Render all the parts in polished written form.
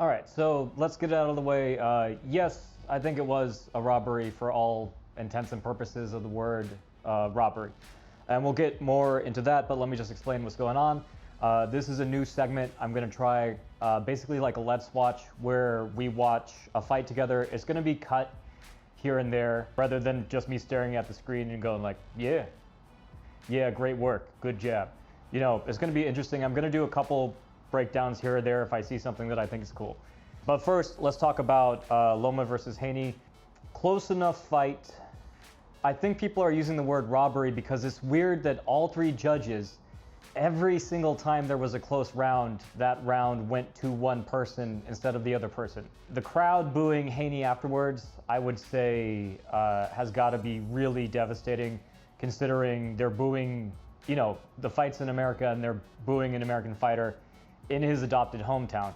All right, so let's get it out of the way. Yes, I think it was a robbery for all intents and purposes of the word robbery. And we'll get more into that, but let me just explain what's going on. This is a new segment. I'm going to try basically like a Let's Watch where we watch a fight together. It's going to be cut here and there rather than just me staring at the screen and going like, yeah, great work, good jab. You know, it's going to be interesting. I'm going to do a couple breakdowns here or there if I see something that I think is cool. But first, let's talk about Loma versus Haney. Close enough fight. I think people are using the word robbery because it's weird that all three judges, every single time there was a close round, that round went to one person instead of the other person. The crowd booing Haney afterwards, I would say, has got to be really devastating, considering they're booing, you know, the fights in America and they're booing an American fighter in his adopted hometown.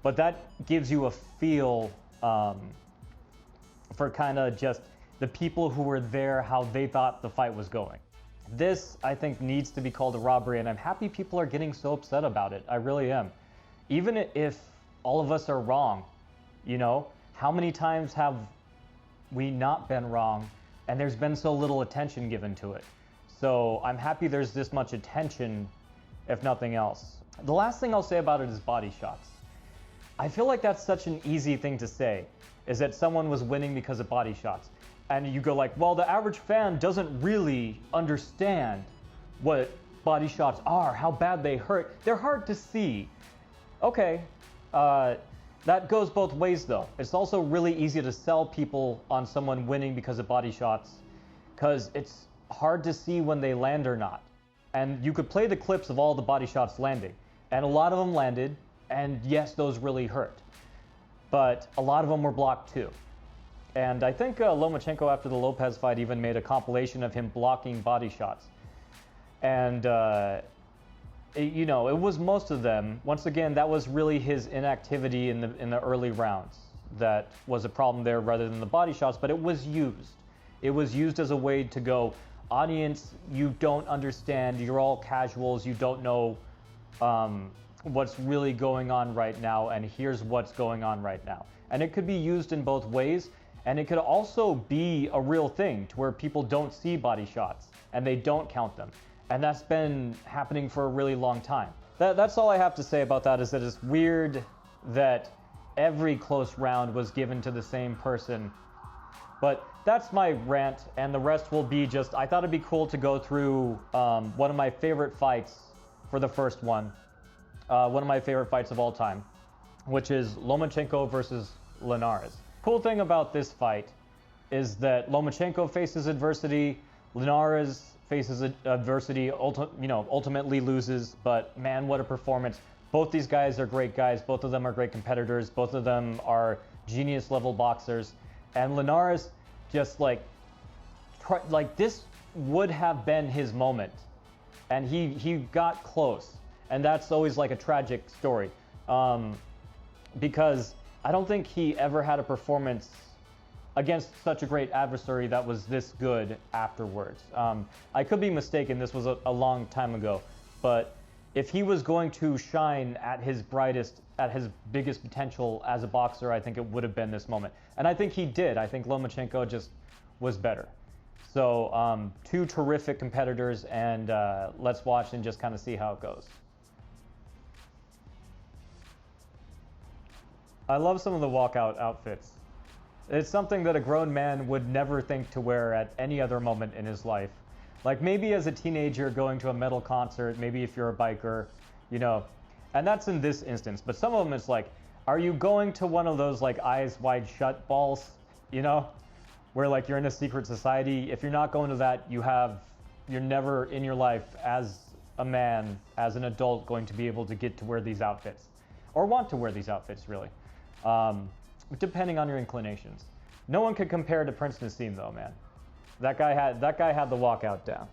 But that gives you a feel for kind of just the people who were there, how they thought the fight was going. This, I think, needs to be called a robbery, and I'm happy people are getting so upset about it. I really am. Even if all of us are wrong, you know, how many times have we not been wrong and there's been so little attention given to it? So I'm happy there's this much attention, if nothing else. The last thing I'll say about it is body shots. I feel like that's such an easy thing to say, is that someone was winning because of body shots. And you go like, well, the average fan doesn't really understand what body shots are, how bad they hurt. They're hard to see. Okay, that goes both ways though. It's also really easy to sell people on someone winning because of body shots, because it's hard to see when they land or not. And you could play the clips of all the body shots landing, and a lot of them landed, and yes, those really hurt. But a lot of them were blocked too. And I think Lomachenko, after the Lopez fight, even made a compilation of him blocking body shots. And, you know, it was most of them. Once again, that was really his inactivity in the early rounds that was a problem there rather than the body shots, but it was used. It was used as a way to go, audience, you don't understand, you're all casuals, you don't know what's really going on right now, and here's what's going on right now. And it could be used in both ways. And it could also be a real thing to where people don't see body shots and they don't count them. And that's been happening for a really long time. That's all I have to say about that, is that it's weird that every close round was given to the same person. But that's my rant, and the rest will be just, I thought it'd be cool to go through one of my favorite fights for the first one. One of my favorite fights of all time, which is Lomachenko versus Linares. Cool thing about this fight is that Lomachenko faces adversity, Linares faces adversity, ultimately loses, but man, what a performance. Both these guys are great guys, both of them are great competitors, both of them are genius level boxers, and Linares just like this would have been his moment, and he got close, and that's always like a tragic story, because I don't think he ever had a performance against such a great adversary that was this good afterwards. I could be mistaken, this was a long time ago, but if he was going to shine at his brightest, at his biggest potential as a boxer, I think it would have been this moment. And I think he did. I think Lomachenko just was better. So two terrific competitors, and let's watch and just kind of see how it goes. I love some of the walkout outfits. It's something that a grown man would never think to wear at any other moment in his life. Like maybe as a teenager going to a metal concert, maybe if you're a biker, you know, and that's in this instance. But some of them it's like, are you going to one of those like eyes wide shut balls, you know, where like you're in a secret society? If you're not going to that, you're never in your life as a man, as an adult, going to be able to get to wear these outfits, or want to wear these outfits really. Depending on your inclinations. No one could compare to Prince Nassim though, man. That guy had the walkout down.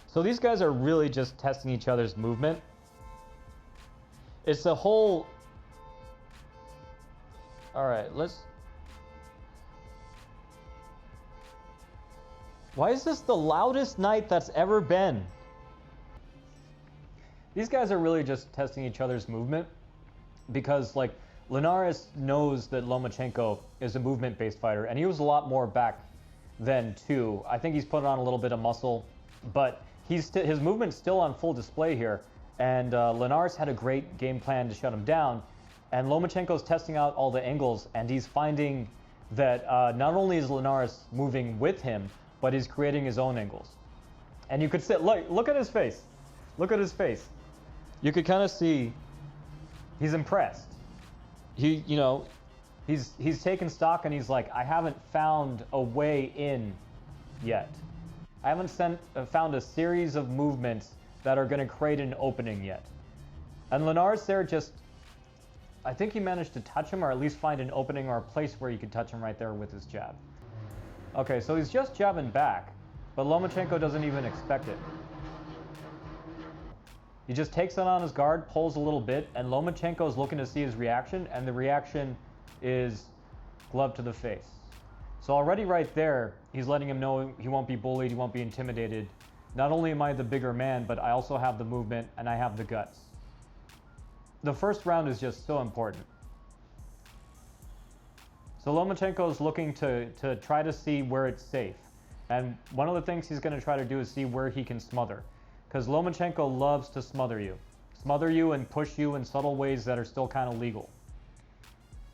So these guys are really just testing each other's movement. It's a whole... All right, let's... Why is this the loudest night that's ever been? These guys are really just testing each other's movement because, like, Linares knows that Lomachenko is a movement-based fighter, and he was a lot more back then too. I think he's put on a little bit of muscle, but his movement's still on full display here. And Linares had a great game plan to shut him down, and Lomachenko's testing out all the angles, and he's finding that not only is Linares moving with him, but he's creating his own angles. And you could look at his face. Look at his face. You could kind of see he's impressed. He's taken stock and he's like, I haven't found a way in yet. I haven't found a series of movements that are going to create an opening yet. And Linares there I think he managed to touch him, or at least find an opening or a place where he could touch him right there with his jab. Okay, so he's just jabbing back, but Lomachenko doesn't even expect it. He just takes it on his guard, pulls a little bit, and Lomachenko is looking to see his reaction, and the reaction is glove to the face. So already right there, he's letting him know he won't be bullied, he won't be intimidated. Not only am I the bigger man, but I also have the movement and I have the guts. The first round is just so important. So Lomachenko is looking to try to see where it's safe. And one of the things he's going to try to do is see where he can smother. Because Lomachenko loves to smother you. Smother you and push you in subtle ways that are still kind of legal.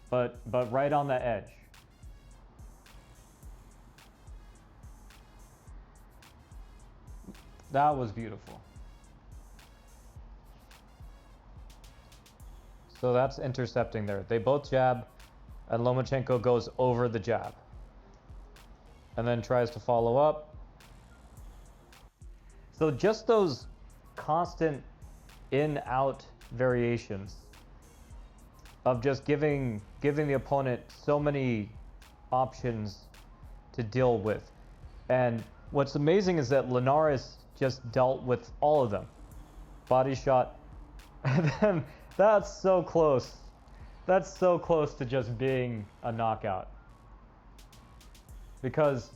But right on the edge. That was beautiful. So that's intercepting there. They both jab, and Lomachenko goes over the jab. And then tries to follow up. So just those constant in-out variations of just giving the opponent so many options to deal with. And what's amazing is that Linares just dealt with all of them. Body shot. And then that's so close. That's so close to just being a knockout. Because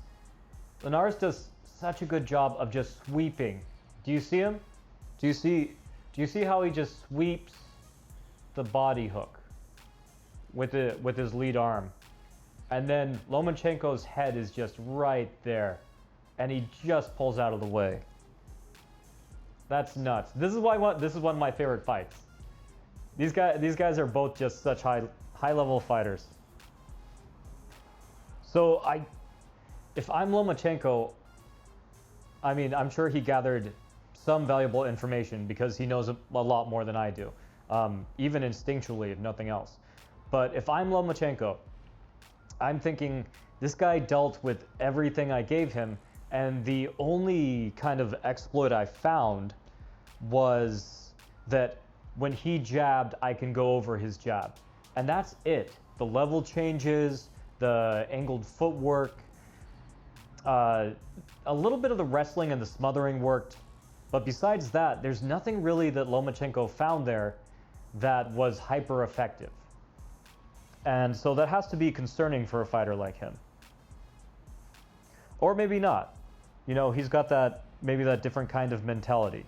Linares does such a good job of just sweeping. Do you see him? Do you see how he just sweeps the body hook with his lead arm? And then Lomachenko's head is just right there, and he just pulls out of the way. That's nuts. This is one of my favorite fights. These guys are both just such high level fighters. So if I'm Lomachenko, I mean, I'm sure he gathered some valuable information because he knows a lot more than I do, even instinctually, if nothing else. But if I'm Lomachenko, I'm thinking this guy dealt with everything I gave him, and the only kind of exploit I found was that when he jabbed, I can go over his jab. And that's it. The level changes, the angled footwork, a little bit of the wrestling and the smothering worked. But besides that, there's nothing really that Lomachenko found there that was hyper effective. And so that has to be concerning for a fighter like him. Or maybe not. You know, he's got maybe that different kind of mentality.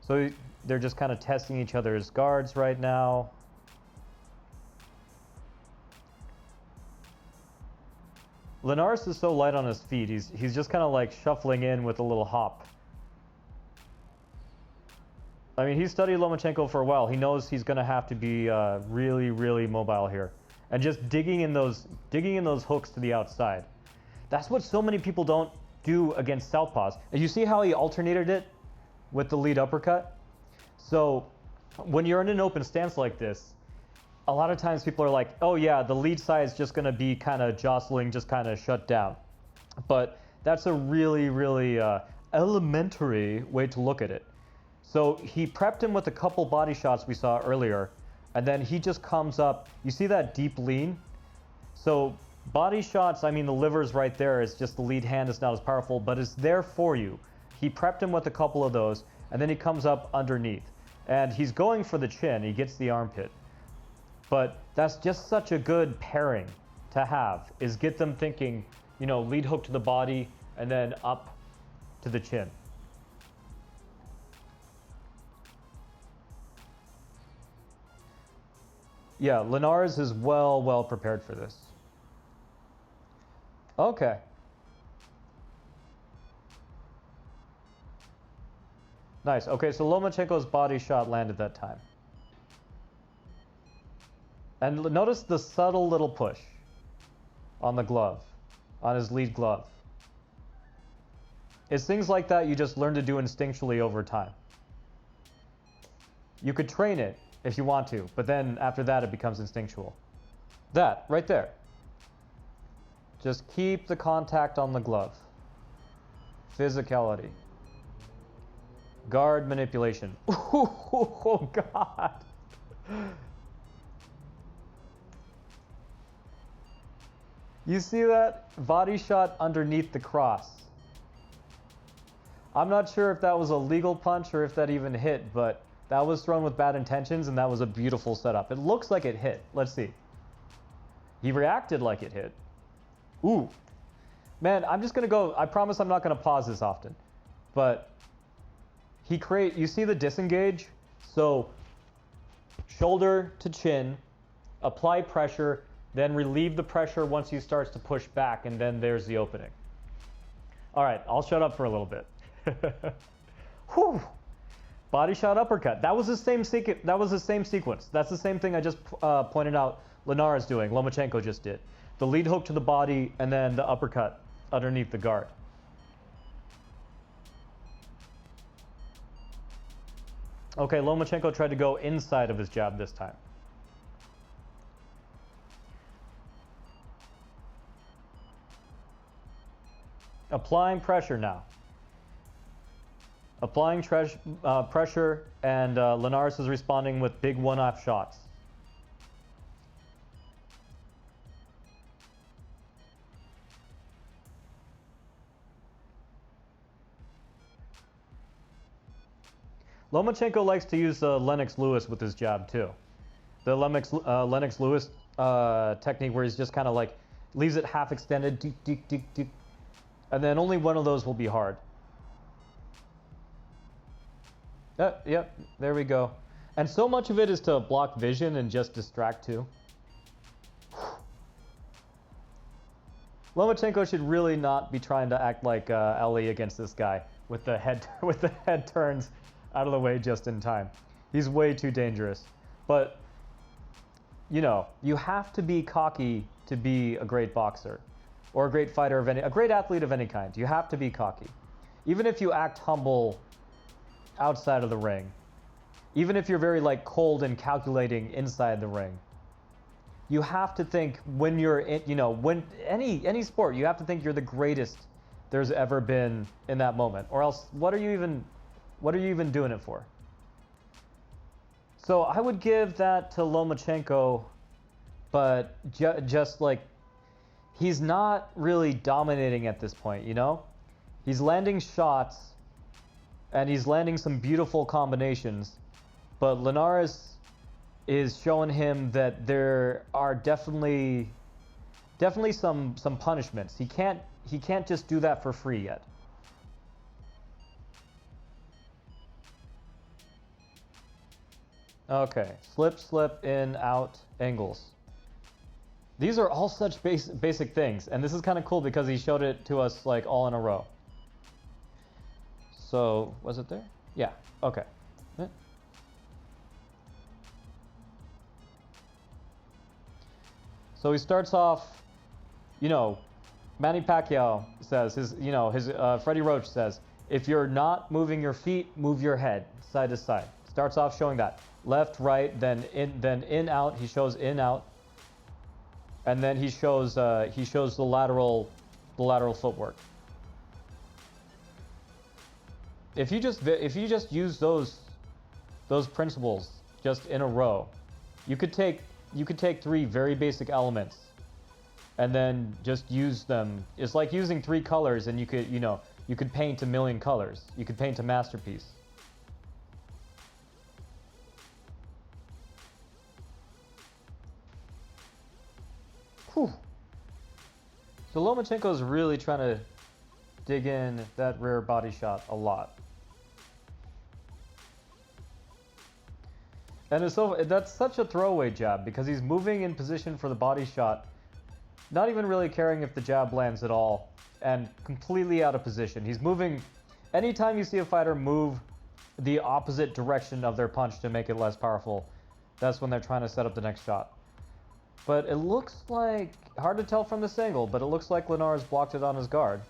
So they're just kind of testing each other's guards right now. Linares is so light on his feet. He's just kind of like shuffling in with a little hop. I mean, he's studied Lomachenko for a while. He knows he's going to have to be really, really mobile here, and just digging in those hooks to the outside. That's what so many people don't do against southpaws. And you see how he alternated it with the lead uppercut? So when you're in an open stance like this, a lot of times people are like, oh yeah, the lead side is just going to be kind of jostling, just kind of shut down. But that's a really, really elementary way to look at it. So he prepped him with a couple body shots we saw earlier, and then he just comes up. You see that deep lean? So body shots, I mean, the liver's right there. It's just the lead hand is not as powerful, but it's there for you. He prepped him with a couple of those, and then he comes up underneath. And he's going for the chin. He gets the armpit. But that's just such a good pairing to have, is get them thinking, you know, lead hook to the body and then up to the chin. Yeah, Linares is well prepared for this. Okay. Nice. Okay, so Lomachenko's body shot landed that time. And notice the subtle little push on the glove, on his lead glove. It's things like that you just learn to do instinctually over time. You could train it if you want to, but then after that it becomes instinctual. That, right there. Just keep the contact on the glove. Physicality. Guard manipulation. Oh, God. You see that? Body shot underneath the cross. I'm not sure if that was a legal punch or if that even hit, but that was thrown with bad intentions, and that was a beautiful setup. It looks like it hit. Let's see. He reacted like it hit. Ooh. Man, I'm just going to go. I promise I'm not going to pause this often. But you see the disengage? So shoulder to chin, apply pressure, then relieve the pressure once he starts to push back, and then there's the opening. All right, I'll shut up for a little bit. Whew. Body shot uppercut. That was the same sequence. That's the same thing I just pointed out Linares doing. Lomachenko just did. The lead hook to the body and then the uppercut underneath the guard. Okay, Lomachenko tried to go inside of his jab this time. Applying pressure now. Applying pressure, and Linares is responding with big one-off shots. Lomachenko likes to use Lennox Lewis with his jab too. The Lennox Lewis technique where he's just kind of like leaves it half extended, deek, deek, deek, deek, and then only one of those will be hard. Yep, there we go. And so much of it is to block vision and just distract too. Lomachenko should really not be trying to act like Ali against this guy with the head turns out of the way just in time. He's way too dangerous. But you know, you have to be cocky to be a great boxer or a great fighter of a great athlete of any kind. You have to be cocky. Even if you act humble outside of the ring, even if you're very like cold and calculating inside the ring, you have to think when you're in, when any sport, you have to think you're the greatest there's ever been in that moment, or else what are you even doing it for? So I would give that to Lomachenko, but just like he's not really dominating at this point, He's landing shots and he's landing some beautiful combinations, but Linares is showing him that there are definitely some punishments. He can't just do that for free yet. Okay, slip, in, out, angles. These are all such basic things, and this is kind of cool because he showed it to us like all in a row. So, was it there? Yeah, okay. Yeah. So he starts off, Manny Pacquiao says, Freddie Roach says, if you're not moving your feet, move your head side to side. Starts off showing that. Left, right, then in, out. He shows in, out. And then he shows the lateral footwork. If you just use those principles just in a row, you could take 3 very basic elements and then just use them. It's like using 3 colors, and you could paint a million colors. You could paint a masterpiece. Whew. So Lomachenko is really trying to dig in that rear body shot a lot. And it's so that's such a throwaway jab because he's moving in position for the body shot, not even really caring if the jab lands at all, and completely out of position. He's moving. Anytime you see a fighter move the opposite direction of their punch to make it less powerful, that's when they're trying to set up the next shot. But it looks like, hard to tell from this angle, but it looks like Linares blocked it on his guard.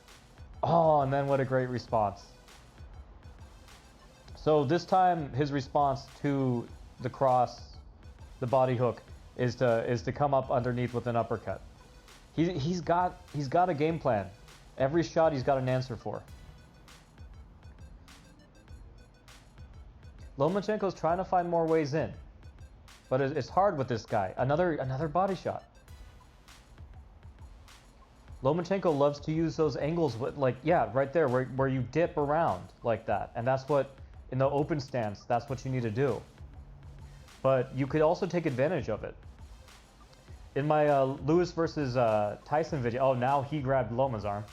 Oh, and then what a great response. So this time his response to the cross, the body hook, is to come up underneath with an uppercut. He's got a game plan. Every shot he's got an answer for. Lomachenko's trying to find more ways in, but it's hard with this guy. Another body shot. Lomachenko loves to use those angles with, like, yeah, right there where you dip around like that, and that's what, in the open stance, that's what you need to do. But you could also take advantage of it. In my Lewis versus Tyson video, oh, now he grabbed Loma's arm.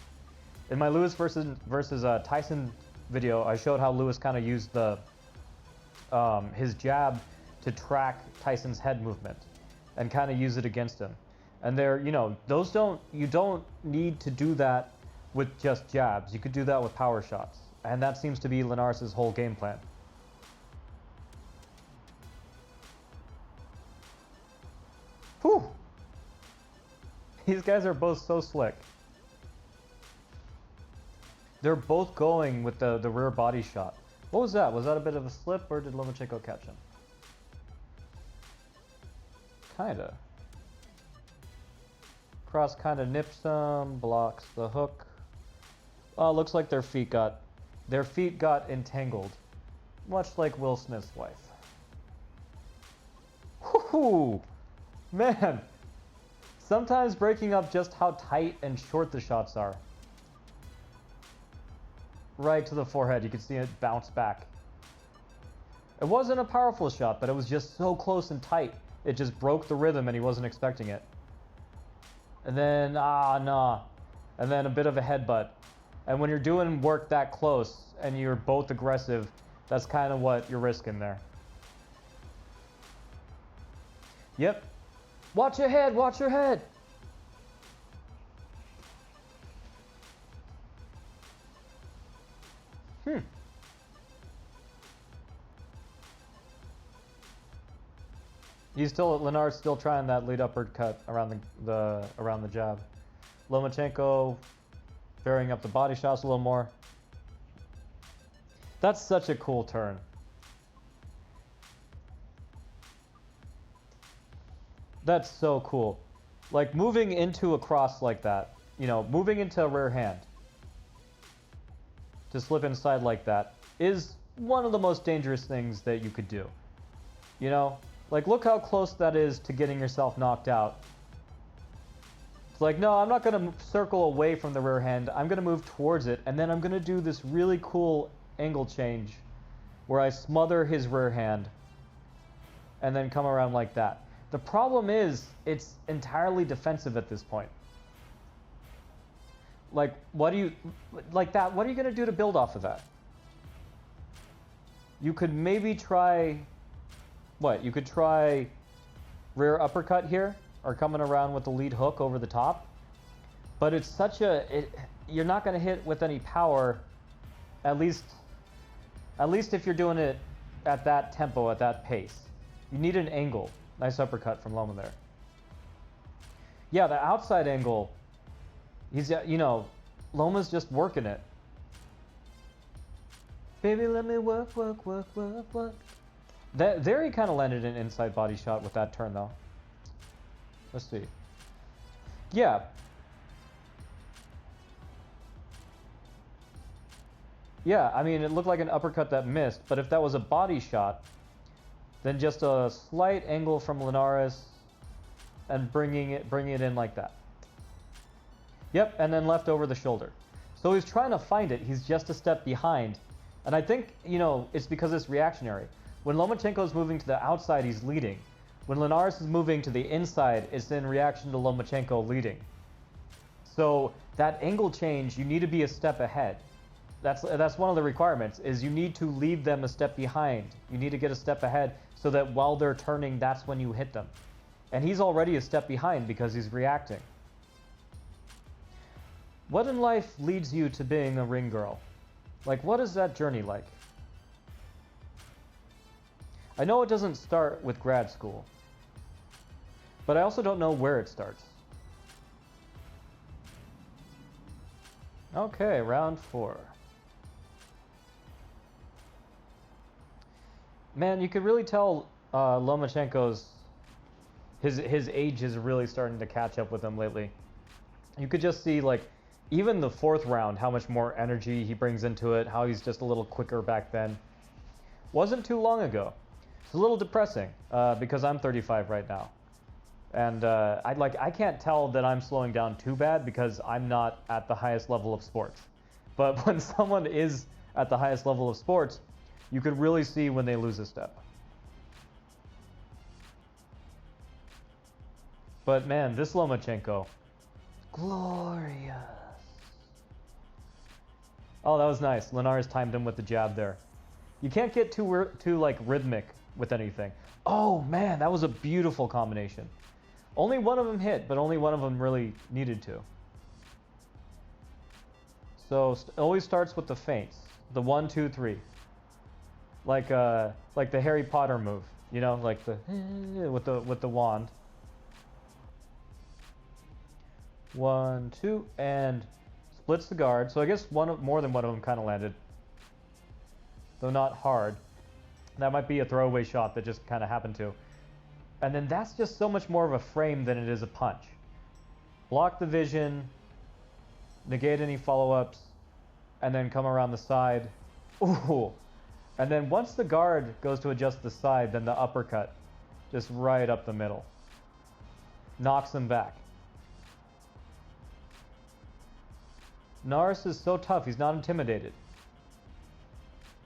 In my Lewis versus Tyson video, I showed how Lewis kind of used the his jab to track Tyson's head movement and kind of use it against him. And there, you know, you don't need to do that with just jabs. You could do that with power shots. And that seems to be Linares' whole game plan. Whew! These guys are both so slick. They're both going with the rear body shot. What was that? Was that a bit of a slip, or did Lomachenko catch him? Kinda. Cross kinda nips him, blocks the hook. Oh, looks like their feet got entangled, much like Will Smith's wife. Whoo, man! Sometimes breaking up just how tight and short the shots are. Right to the forehead, you can see it bounce back. It wasn't a powerful shot, but it was just so close and tight. It just broke the rhythm and he wasn't expecting it. And then, nah. And then a bit of a headbutt. And when you're doing work that close and you're both aggressive, that's kind of what you're risking there. Yep. Watch your head, watch your head. Linares still trying that lead uppercut around the jab. Lomachenko varying up the body shots a little more. That's such a cool turn. That's so cool. Like moving into a cross like that, you know, moving into a rear hand to slip inside like that is one of the most dangerous things that you could do. You know, like look how close that is to getting yourself knocked out. It's like, no, I'm not going to circle away from the rear hand. I'm going to move towards it, and then I'm going to do this really cool angle change where I smother his rear hand and then come around like that. The problem is it's entirely defensive at this point. Like, what are you going to do to build off of that? You could maybe try, you could try rear uppercut here, or coming around with the lead hook over the top. But it's you're not going to hit with any power, at least if you're doing it at that tempo, at that pace. You need an angle. Nice uppercut from Loma there. Yeah, the outside angle, Loma's just working it. Baby, let me work. There he kind of landed an inside body shot with that turn, though. Let's see. Yeah. Yeah, I mean, it looked like an uppercut that missed, but if that was a body shot, then just a slight angle from Linares and bringing it in like that. Yep, and then left over the shoulder. So he's trying to find it. He's just a step behind. And I think, it's because it's reactionary. When Lomachenko's moving to the outside, he's leading. When Linares is moving to the inside, it's in reaction to Lomachenko leading. So that angle change, you need to be a step ahead. That's one of the requirements, is you need to leave them a step behind. You need to get a step ahead so that while they're turning, that's when you hit them. And he's already a step behind because he's reacting. What in life leads you to being a ring girl? Like, what is that journey like? I know it doesn't start with grad school, but I also don't know where it starts. Okay, round 4. Man, you could really tell Lomachenko's his age is really starting to catch up with him lately. You could just see, like, even the 4th round, how much more energy he brings into it, how he's just a little quicker back then. Wasn't too long ago. It's a little depressing because I'm 35 right now. And I can't tell that I'm slowing down too bad because I'm not at the highest level of sports. But when someone is at the highest level of sports, you could really see when they lose a step. But man, this Lomachenko, glorious. Oh, that was nice. Linares timed him with the jab there. You can't get too like rhythmic with anything. Oh man, that was a beautiful combination. Only one of them hit, but only one of them really needed to. So it always starts with the feints, the 1, 2, 3, like the Harry Potter move, you know, like the with the wand. 1, 2, and splits the guard. So I guess more than one of them kind of landed, though not hard. That might be a throwaway shot that just kind of happened to. And then that's just so much more of a frame than it is a punch. Block the vision, negate any follow-ups, and then come around the side. Ooh. And then once the guard goes to adjust the side, then the uppercut, just right up the middle. Knocks him back. Linares is so tough, he's not intimidated.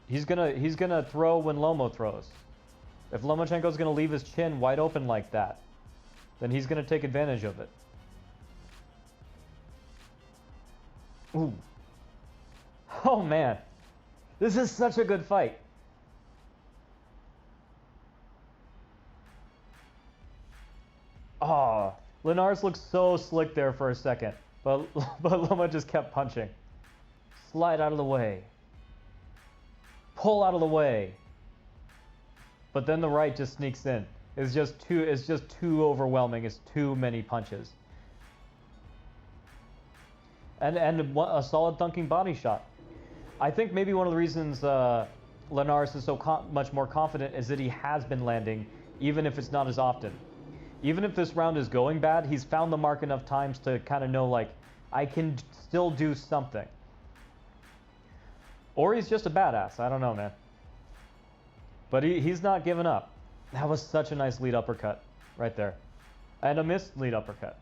He's gonna throw when Loma throws. If Lomachenko's gonna leave his chin wide open like that, then he's gonna take advantage of it. Ooh. Oh man. This is such a good fight. Oh, Linares looked so slick there for a second, but Loma just kept punching. Slide out of the way. Pull out of the way. But then the right just sneaks in. It's just too overwhelming. It's too many punches. And a solid dunking body shot. I think maybe one of the reasons Linares is so much more confident is that he has been landing, even if it's not as often. Even if this round is going bad, he's found the mark enough times to kind of know, like, I can still do something. Or he's just a badass. I don't know, man. But he's not giving up. That was such a nice lead uppercut right there. And a missed lead uppercut.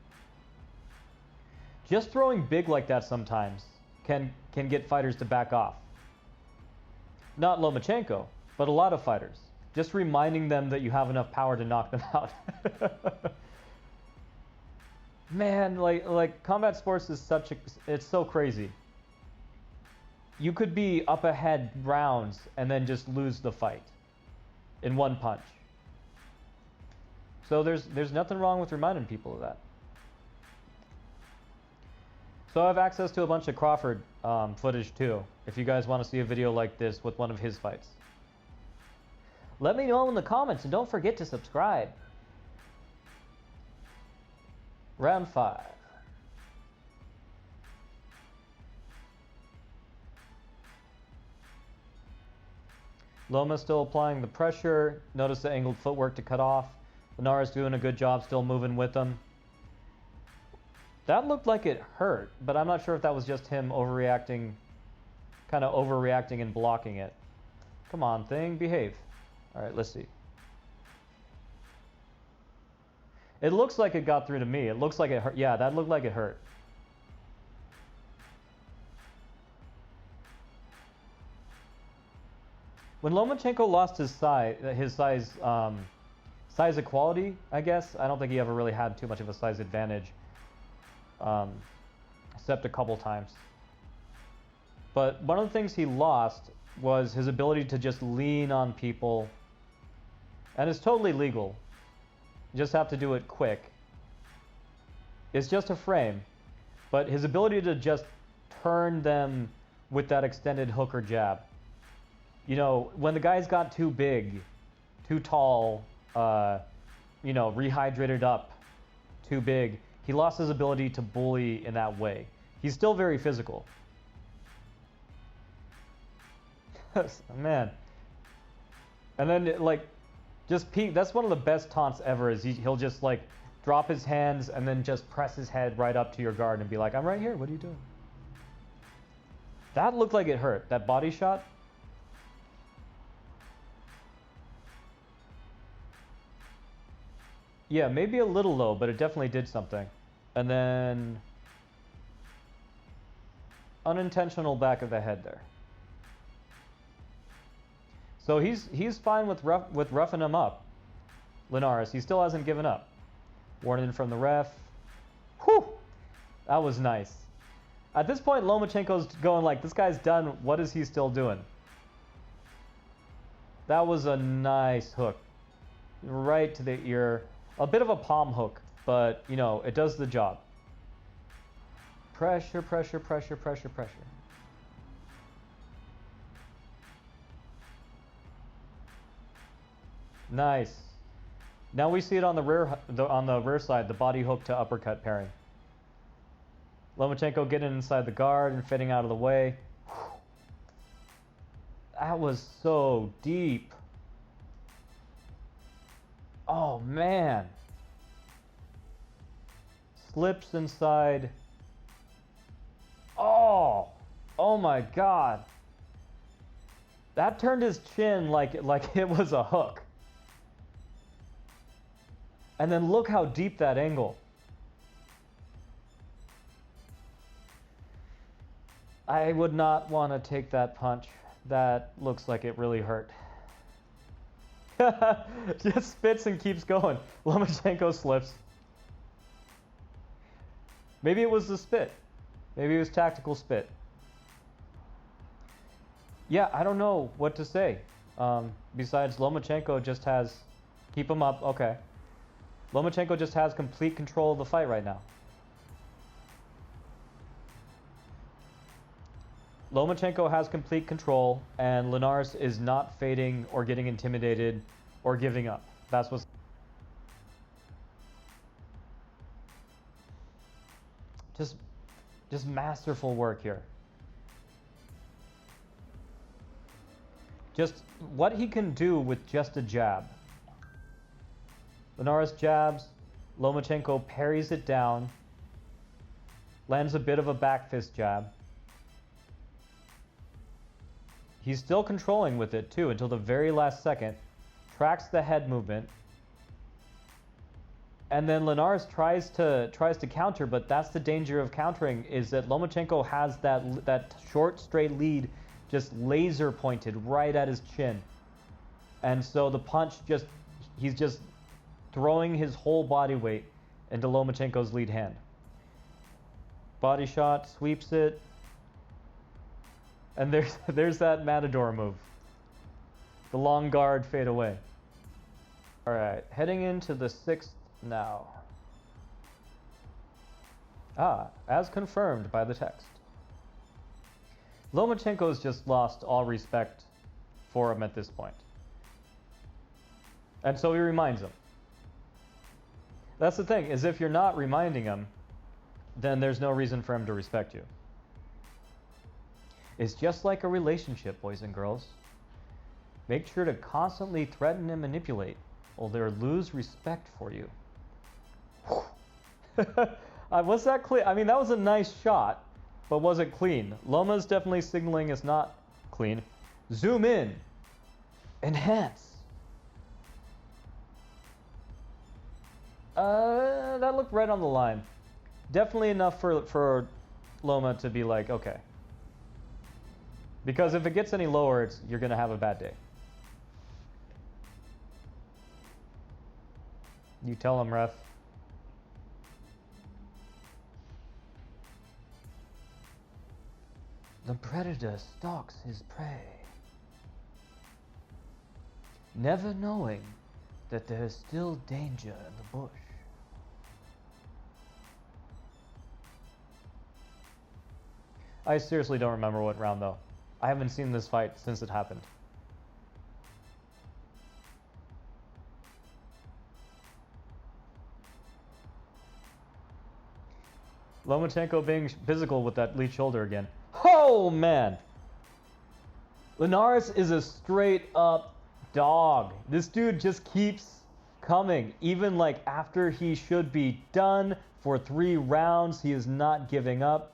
Just throwing big like that sometimes can get fighters to back off. Not Lomachenko, but a lot of fighters. Just reminding them that you have enough power to knock them out. Man, like combat sports is it's so crazy. You could be up ahead rounds and then just lose the fight in one punch. So there's nothing wrong with reminding people of that. So I have access to a bunch of Crawford footage too, if you guys want to see a video like this with one of his fights. Let me know in the comments and don't forget to subscribe. Round 5. Loma still applying the pressure. Notice the angled footwork to cut off. Linares doing a good job, still moving with them. That looked like it hurt, but I'm not sure if that was just him overreacting, kind of overreacting and blocking it. Come on, thing, behave. All right, let's see. It looks like it got through to me. It looks like it hurt. Yeah, that looked like it hurt. When Lomachenko lost his size equality, I guess. I don't think he ever really had too much of a size advantage, except a couple times. But one of the things he lost was his ability to just lean on people. And it's totally legal. You just have to do it quick. It's just a frame. But his ability to just turn them with that extended hook or jab. You know, when the guys got too big, too tall, you know, rehydrated up, too big, he lost his ability to bully in that way. He's still very physical. Man. And then, like, just peek. That's one of the best taunts ever, is he'll just, like, drop his hands and then just press his head right up to your guard and be like, I'm right here, what are you doing? That looked like it hurt. That body shot. Yeah, maybe a little low, but it definitely did something. And then unintentional back of the head there. So he's fine with roughing him up. Linares, he still hasn't given up. Warning from the ref. Whew! That was nice. At this point, Lomachenko's going like, this guy's done. What is he still doing? That was a nice hook. Right to the ear. A bit of a palm hook, but, you know, it does the job. Pressure, pressure, pressure, pressure, pressure. Nice. Now we see it on the rear side, the body hook to uppercut pairing. Lomachenko getting inside the guard and fitting out of the way. That was so deep. Oh, man. Slips inside. Oh. Oh, my God. That turned his chin like it was a hook. And then look how deep that angle. I would not want to take that punch. That looks like it really hurt. Just spits and keeps going. Lomachenko slips. Maybe it was the spit. Maybe it was tactical spit. Yeah, I don't know what to say. Besides, Lomachenko just has... Keep him up. Okay. Lomachenko just has complete control of the fight right now. Lomachenko has complete control, and Linares is not fading or getting intimidated or giving up. That's what's... Just masterful work here. Just what he can do with just a jab. Linares jabs, Lomachenko parries it down, lands a bit of a back fist jab. He's still controlling with it too until the very last second, tracks the head movement, and then Linares tries to counter, but that's the danger of countering, is that Lomachenko has that short straight lead just laser pointed right at his chin. And so the punch he's just throwing his whole body weight into Lomachenko's lead hand. Body shot, sweeps it. And there's that Matador move. The long guard fade away. All right, heading into the 6th now. As confirmed by the text. Lomachenko's just lost all respect for him at this point. And so he reminds him. That's the thing, is if you're not reminding him, then there's no reason for him to respect you. It's just like a relationship, boys and girls. Make sure to constantly threaten and manipulate, or they'll lose respect for you. Was that clean? I mean, that was a nice shot, but was it clean? Loma's definitely signaling it's not clean. Zoom in. Enhance. That looked right on the line. Definitely enough for Loma to be like, okay. Because if it gets any lower, you're going to have a bad day. You tell him, ref. The predator stalks his prey, never knowing that there is still danger in the bush. I seriously don't remember what round though. I haven't seen this fight since it happened. Lomachenko being physical with that lead shoulder again. Oh man! Linares is a straight up dog. This dude just keeps coming. Even like after he should be done for 3 rounds, he is not giving up.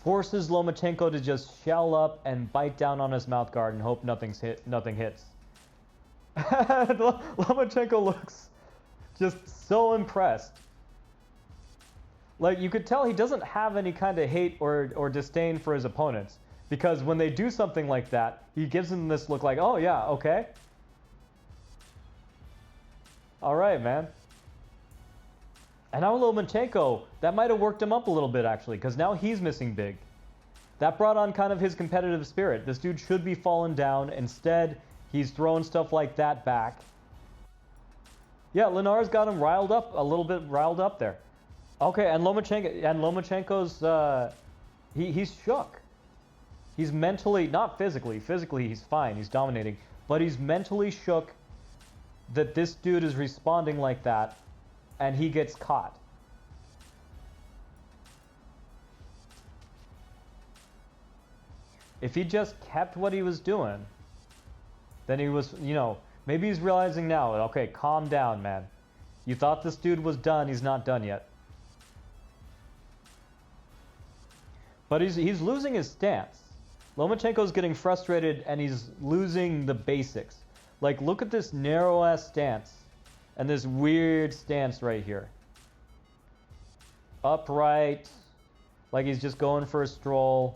Forces Lomachenko to just shell up and bite down on his mouth guard and hope nothing hits. Lomachenko looks just so impressed. Like, you could tell he doesn't have any kind of hate or disdain for his opponents. Because when they do something like that, he gives them this look like, oh yeah, okay. Alright, man. And now Lomachenko, that might have worked him up a little bit actually, because now he's missing big. That brought on kind of his competitive spirit. This dude should be falling down. Instead, he's throwing stuff like that back. Yeah, Linares got him riled up, a little bit riled up there. Okay, and Lomachenko's, he's shook. He's mentally, not physically. Physically, he's fine. He's dominating. But he's mentally shook that this dude is responding like that, and he gets caught. If he just kept what he was doing, then he was, you know, maybe he's realizing now, okay, calm down, man. You thought this dude was done. He's not done yet. But he's losing his stance. Lomachenko's getting frustrated and he's losing the basics. Like, look at this narrow-ass stance and this weird stance right here. Upright, like he's just going for a stroll.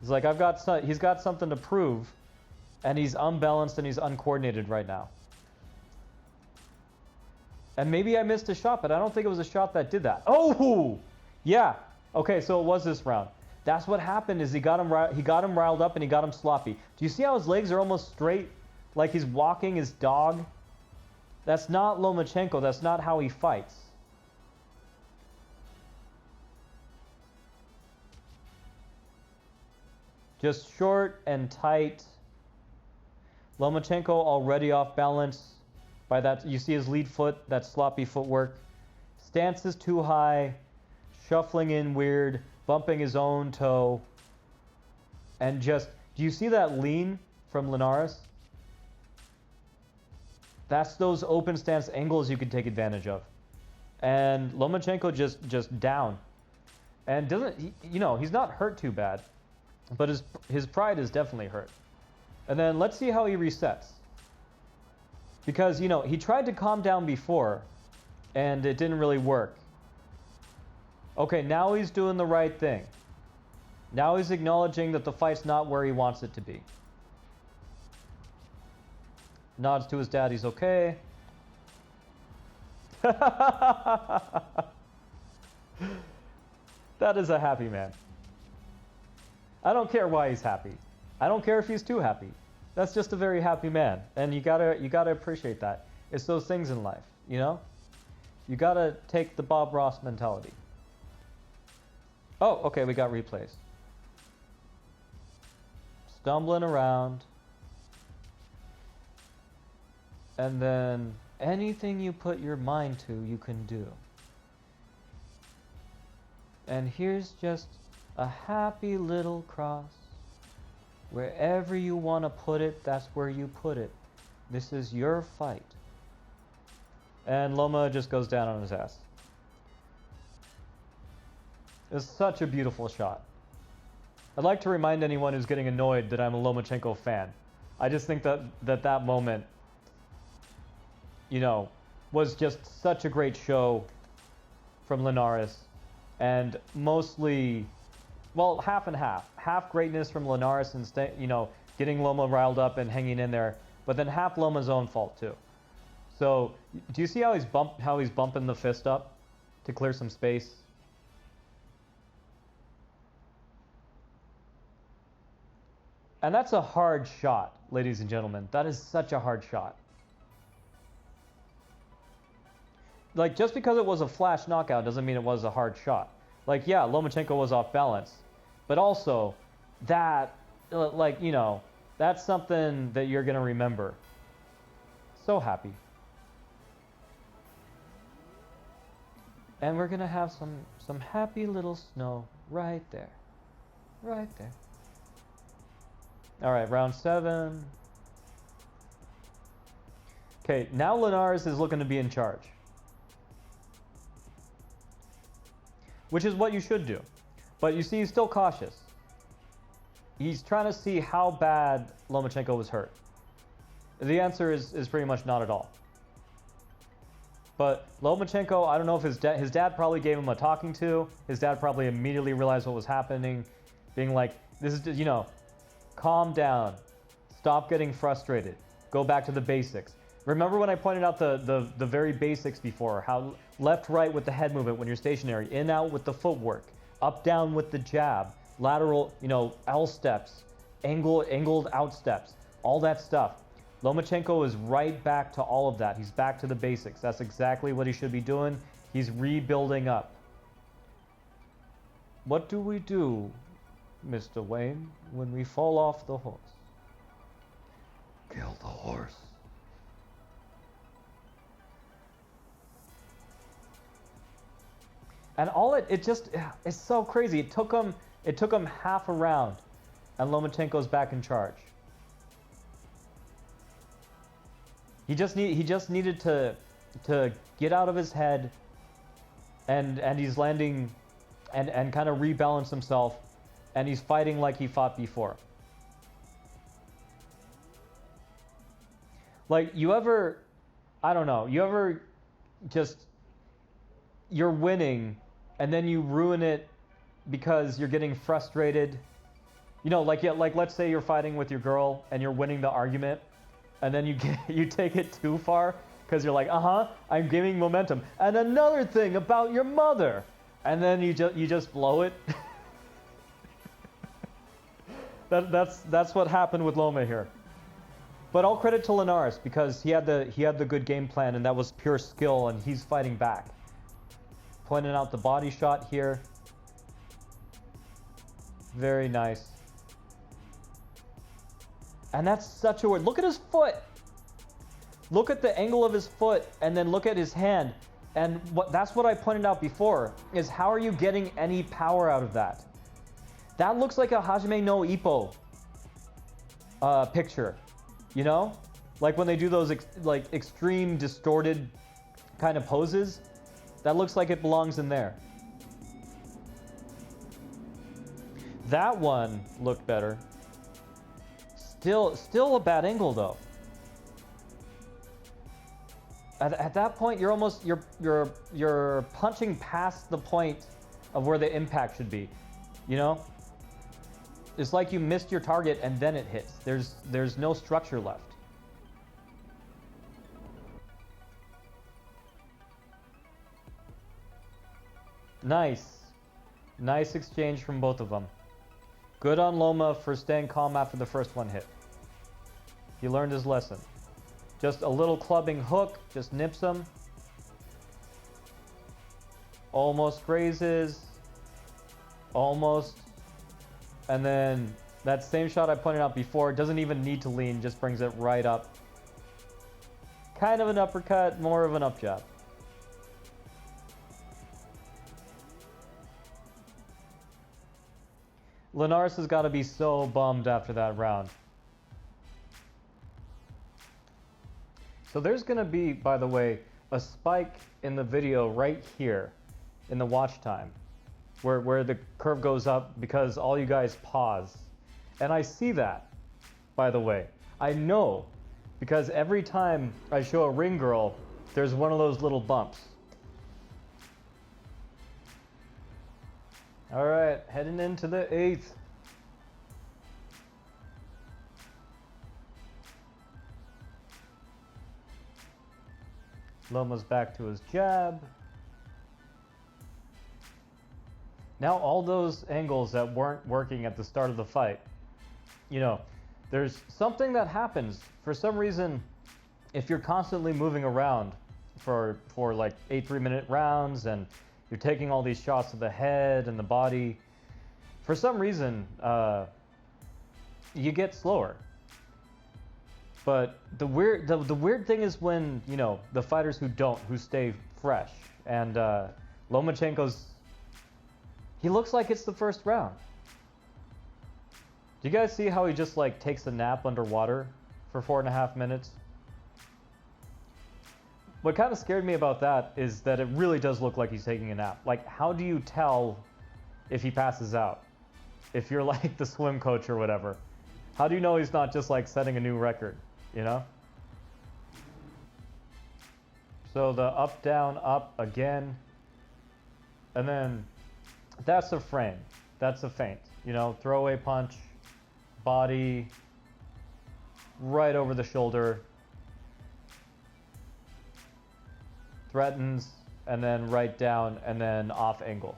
He's like, he's got something to prove, and he's unbalanced and he's uncoordinated right now. And maybe I missed a shot, but I don't think it was a shot that did that. Oh, yeah. Okay, so it was this round. That's what happened. Is he got him riled up and he got him sloppy. Do you see how his legs are almost straight, like he's walking his dog? That's not Lomachenko. That's not how he fights. Just short and tight. Lomachenko already off balance by that. You see his lead foot, that sloppy footwork. Stance is too high, shuffling in weird, bumping his own toe. And just, do you see that lean from Linares? That's those open stance angles you can take advantage of. And Lomachenko just down. And doesn't, you know, he's not hurt too bad. But his pride is definitely hurt. And then let's see how he resets. Because, you know, he tried to calm down before, and it didn't really work. Okay, now he's doing the right thing. Now he's acknowledging that the fight's not where he wants it to be. Nods to his dad, he's okay. That is a happy man. I don't care why he's happy. I don't care if he's too happy. That's just a very happy man, and you gotta appreciate that. It's those things in life, you know. You gotta take the Bob Ross mentality. Oh, okay, we got replays. Stumbling around, and then anything you put your mind to, you can do. And here's just a happy little cross. Wherever you want to put it, that's where you put it. This is your fight. And Loma just goes down on his ass. It's such a beautiful shot. I'd like to remind anyone who's getting annoyed that I'm a Lomachenko fan. I just think that moment, you know, was just such a great show from Linares. And mostly, well, half and half. Half greatness from Linares and, you know, getting Loma riled up and hanging in there. But then half Loma's own fault, too. So, do you see how he's bumping the fist up to clear some space? And that's a hard shot, ladies and gentlemen. That is such a hard shot. Like, just because it was a flash knockout doesn't mean it was a hard shot. Like, yeah, Lomachenko was off balance. But also, that, like, you know, that's something that you're going to remember. So happy. And we're going to have some happy little snow right there. Right there. All right, round 7. Okay, now Linares is looking to be in charge. Which is what you should do. But you see, he's still cautious. He's trying to see how bad Lomachenko was hurt. The answer is pretty much not at all. But Lomachenko, I don't know if his dad probably gave him a talking to. His dad probably immediately realized what was happening, being like, this is, you know, calm down. Stop getting frustrated. Go back to the basics. Remember when I pointed out the very basics before, how left, right with the head movement when you're stationary, in, out with the footwork, up, down with the jab, lateral, you know, L steps, angled out steps, all that stuff. Lomachenko is right back to all of that. He's back to the basics. That's exactly what he should be doing. He's rebuilding up. What do we do, Mr. Wayne, when we fall off the horse? Kill the horse. And all it's so crazy. It took him half a round, and Lomachenko's back in charge. He just needed to get out of his head, and he's landing, and kind of rebalance himself, and he's fighting like he fought before. Like, I don't know, you're winning, and then you ruin it because you're getting frustrated. You know, like let's say you're fighting with your girl and you're winning the argument, and then you take it too far because you're like, I'm giving momentum. And another thing about your mother, and then you just blow it. That's what happened with Loma here. But all credit to Linares, because he had the good game plan, and that was pure skill, and he's fighting back. Pointing out the body shot here. Very nice. And that's such a word. Look at his foot. Look at the angle of his foot, and then look at his hand. And that's what I pointed out before, is how are you getting any power out of that? That looks like a Hajime no Ippo picture. You know? Like when they do those extreme distorted kind of poses. That looks like it belongs in there. That one looked better. Still a bad angle though. At that point, you're punching past the point of where the impact should be. You know? It's like you missed your target and then it hits. There's no structure left. Nice exchange from both of them. Good on Loma for staying calm after the first one hit. He learned his lesson. Just a little clubbing hook, just nips him. Almost grazes. Almost. And then that same shot I pointed out before, doesn't even need to lean, just brings it right up. Kind of an uppercut, more of an up jab. Linares has got to be so bummed after that round. So there's going to be, by the way, a spike in the video right here in the watch time where the curve goes up because all you guys pause. And I see that, by the way. I know, because every time I show a ring girl, there's one of those little bumps. All right, heading into the 8th. Loma's back to his jab. Now all those angles that weren't working at the start of the fight, you know, there's something that happens for some reason if you're constantly moving around for like 8 3-minute rounds and you're taking all these shots to the head and the body. For some reason, you get slower. But the weird thing is when, you know, the fighters who stay fresh. And Lomachenko's, he looks like it's the first round. Do you guys see how he just like takes a nap underwater for 4.5 minutes? What kind of scared me about that is that it really does look like he's taking a nap. Like, how do you tell if he passes out? If you're like the swim coach or whatever, how do you know he's not just like setting a new record, you know? So the up, down, up again. And then that's a frame. That's a feint. You know, throwaway punch, body, right over the shoulder. Threatens, and then right down, and then off angle.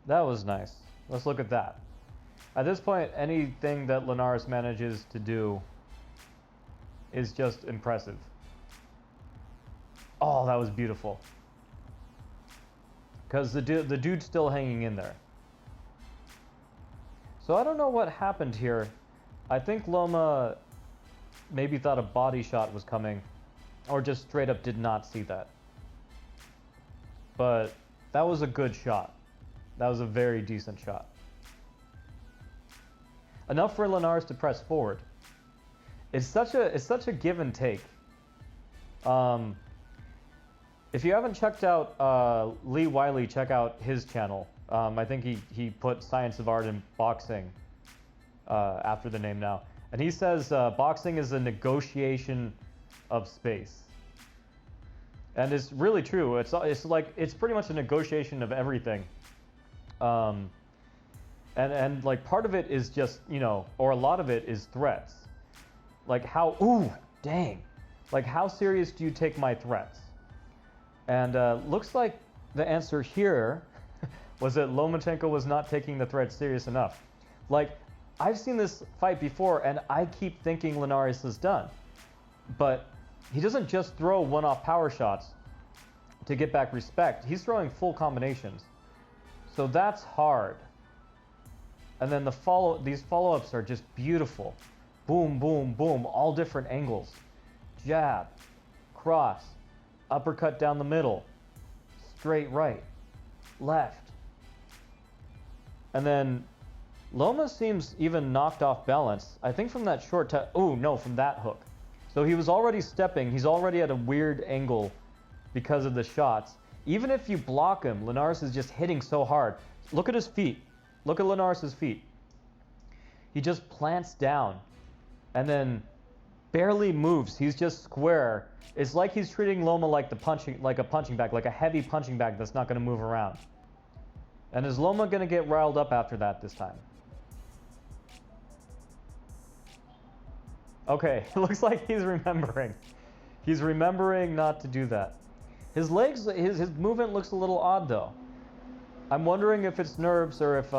That was nice. Let's look at that. At this point, anything that Linares manages to do is just impressive. Oh, that was beautiful. Because the dude's still hanging in there. So I don't know what happened here. I think Loma maybe thought a body shot was coming, or just straight up did not see that. But that was a good shot. That was a very decent shot. Enough for Linares to press forward. It's such a give and take. If you haven't checked out Lee Wiley, check out his channel. I think he put Science of Art in Boxing after the name now. And he says boxing is a negotiation of space. And it's really true. It's pretty much a negotiation of everything. And like part of it is just, you know, or a lot of it is threats. Like how, ooh, dang. Like how serious do you take my threats? And looks like the answer here was that Lomachenko was not taking the threat serious enough. Like, I've seen this fight before, and I keep thinking Linares is done. But he doesn't just throw one-off power shots to get back respect. He's throwing full combinations. So that's hard. And then these follow-ups are just beautiful. Boom, boom, boom, all different angles. Jab, cross, uppercut down the middle, straight right, left. And then Loma seems even knocked off balance. I think from that short from that hook. So he was already stepping. He's already at a weird angle because of the shots. Even if you block him, Linares is just hitting so hard. Look at his feet. Look at Linares' feet. He just plants down and then barely moves. He's just square. It's like he's treating Loma like a punching bag, like a heavy punching bag that's not going to move around. And is Loma going to get riled up after that this time? Okay, it looks like he's remembering. He's remembering not to do that. His legs, his movement looks a little odd though. I'm wondering if it's nerves or if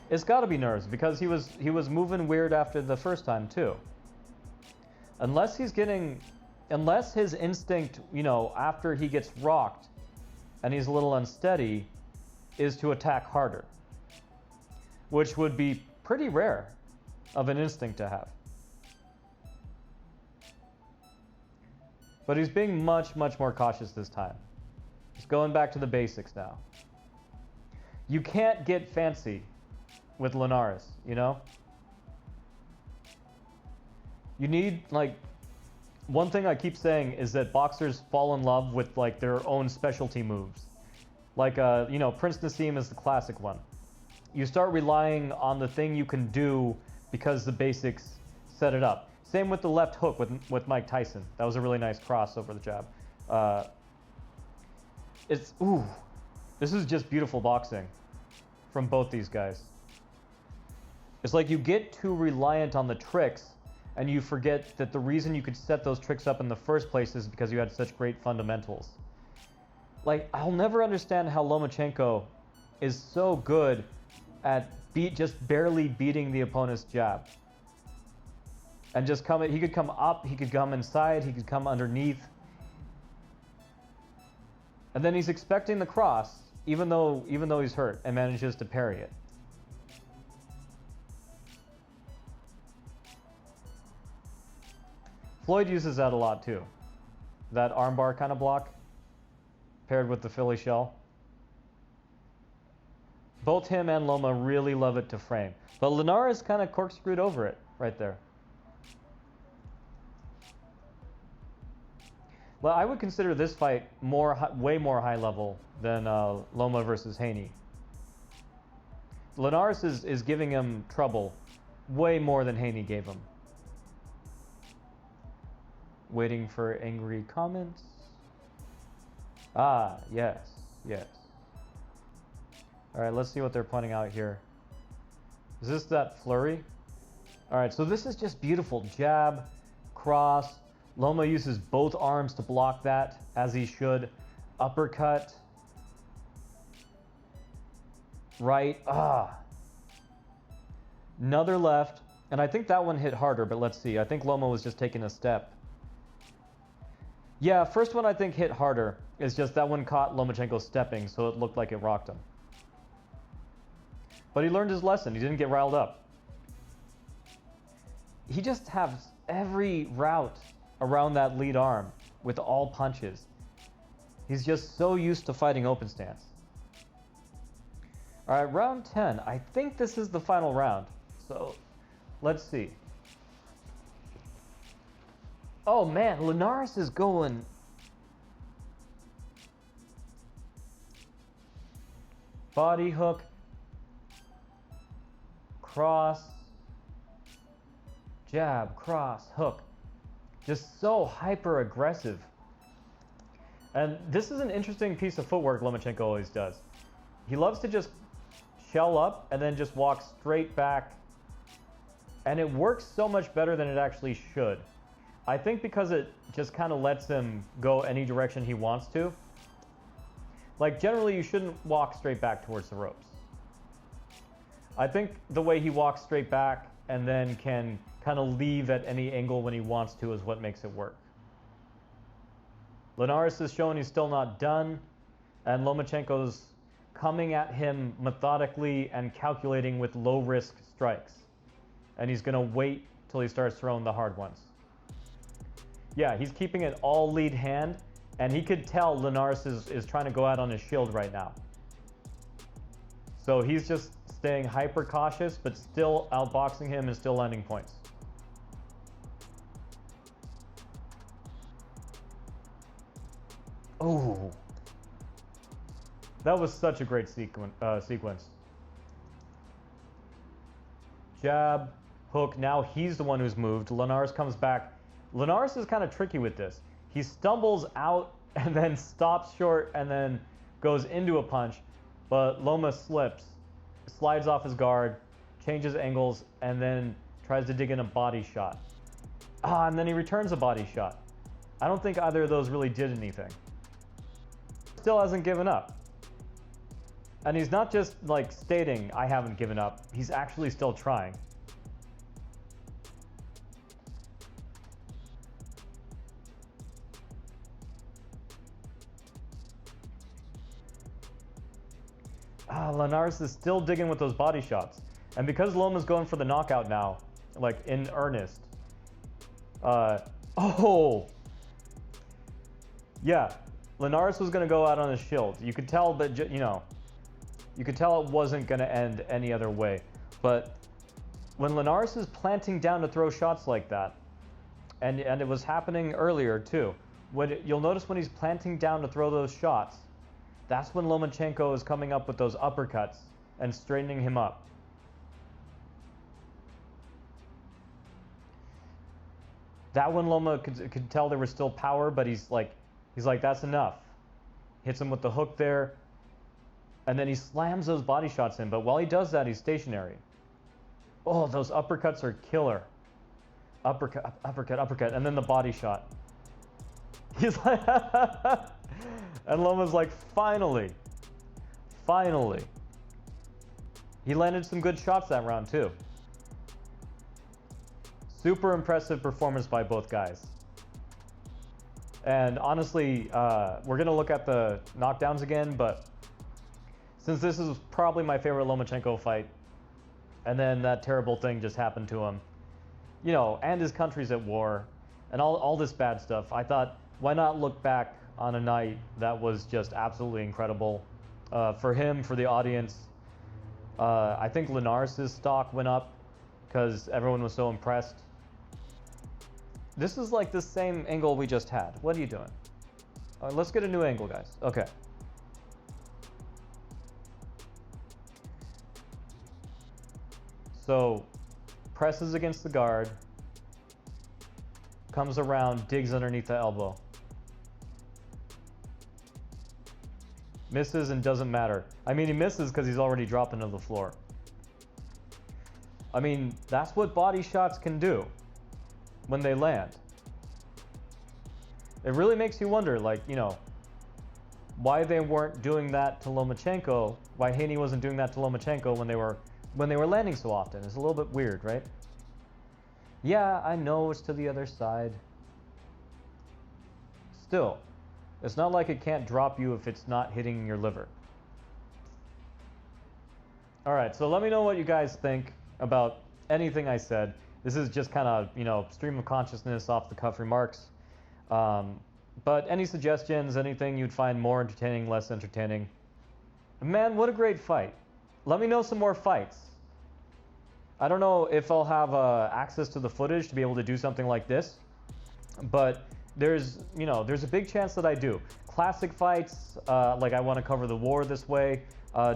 it's got to be nerves because he was moving weird after the first time too. Unless his instinct, you know, after he gets rocked and he's a little unsteady, is to attack harder, which would be pretty rare of an instinct to have. But he's being much, much more cautious this time. He's going back to the basics now. You can't get fancy with Linares, you know? You need, like, one thing I keep saying is that boxers fall in love with, like, their own specialty moves. Like, you know, Prince Nassim is the classic one. You start relying on the thing you can do because the basics set it up. Same with the left hook with Mike Tyson. That was a really nice cross over the jab. This is just beautiful boxing from both these guys. It's like you get too reliant on the tricks and you forget that the reason you could set those tricks up in the first place is because you had such great fundamentals. Like, I'll never understand how Lomachenko is so good at just barely beating the opponent's jab. And just he could come up, he could come inside, he could come underneath. And then he's expecting the cross, even though he's hurt, and manages to parry it. Floyd uses that a lot too. That armbar kind of block, paired with the Philly shell. Both him and Loma really love it to frame. But Linares kind of corkscrewed over it right there. Well, I would consider this fight way more high level than Loma versus Haney. Linares is giving him trouble way more than Haney gave him. Waiting for angry comments. Ah, yes, yes. All right, let's see what they're pointing out here. Is this that flurry? All right, so this is just beautiful. Jab, cross. Loma uses both arms to block that, as he should. Uppercut. Right. Another left. And I think that one hit harder, but let's see. I think Loma was just taking a step. Yeah, first one I think hit harder. It's just that one caught Lomachenko stepping, so it looked like it rocked him. But he learned his lesson. He didn't get riled up. He just has every route around that lead arm with all punches. He's just so used to fighting open stance. All right, round 10. I think this is the final round. So let's see. Oh man, Linares is going. Body hook. Cross. Jab, cross, hook. Just so hyper aggressive. And this is an interesting piece of footwork Lomachenko always does. He loves to just shell up and then just walk straight back. And it works so much better than it actually should. I think because it just kind of lets him go any direction he wants to. Like generally you shouldn't walk straight back towards the ropes. I think the way he walks straight back and then can kind of leave at any angle when he wants to is what makes it work. Linares is showing he's still not done, and Lomachenko's coming at him methodically and calculating with low-risk strikes. And he's going to wait till he starts throwing the hard ones. Yeah, he's keeping it all lead hand, and he could tell Linares is trying to go out on his shield right now. So he's just staying hyper cautious, but still outboxing him and still landing points. Oh, that was such a great sequence. Jab, hook. Now he's the one who's moved. Linares comes back. Linares is kind of tricky with this. He stumbles out and then stops short and then goes into a punch, but Loma slips, slides off his guard, changes angles, and then tries to dig in a body shot. And then he returns a body shot. I don't think either of those really did anything. Still hasn't given up. And he's not just like stating, I haven't given up. He's actually still trying. Linares is still digging with those body shots. And because Loma's going for the knockout now, like in earnest. Yeah, Linares was going to go out on his shield. You could tell, but you could tell it wasn't going to end any other way. But when Linares is planting down to throw shots like that, and it was happening earlier too, you'll notice when he's planting down to throw those shots, that's when Lomachenko is coming up with those uppercuts and straightening him up. That one Loma could tell there was still power, but he's like, that's enough. Hits him with the hook there, and then he slams those body shots in. But while he does that, he's stationary. Oh, those uppercuts are killer. Uppercut, uppercut, uppercut, and then the body shot. He's like, And Loma's like, finally. Finally. He landed some good shots that round too. Super impressive performance by both guys. And honestly, we're gonna look at the knockdowns again, but since this is probably my favorite Lomachenko fight, and then that terrible thing just happened to him, you know, and his country's at war, and all this bad stuff, I thought, why not look back on a night that was just absolutely incredible for him, for the audience. I think Linares' stock went up because everyone was so impressed. This is like the same angle we just had. What are you doing? Let's get a new angle, guys. Okay. So, presses against the guard, comes around, digs underneath the elbow. Misses and doesn't matter. I mean, he misses because he's already dropping to the floor. I mean, that's what body shots can do when they land. It really makes you wonder, like, you know, why they weren't doing that to Lomachenko, why Haney wasn't doing that to Lomachenko when they were landing so often. It's a little bit weird, right? Yeah, I know it's to the other side. Still, it's not like it can't drop you if it's not hitting your liver. All right, so let me know what you guys think about anything I said. This is just kind of, you know, stream of consciousness, off the cuff remarks. But any suggestions, anything you'd find more entertaining, less entertaining? Man, what a great fight. Let me know some more fights. I don't know if I'll have access to the footage to be able to do something like this, but there's a big chance that I do. Classic fights, like I want to cover the war this way.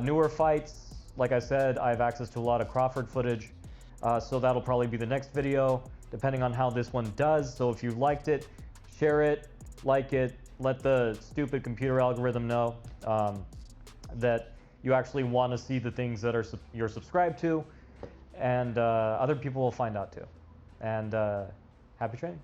Newer fights, like I said, I have access to a lot of Crawford footage, so that'll probably be the next video, depending on how this one does. So if you liked it, share it, like it, let the stupid computer algorithm know that you actually want to see the things that you're subscribed to, and other people will find out too. And happy training.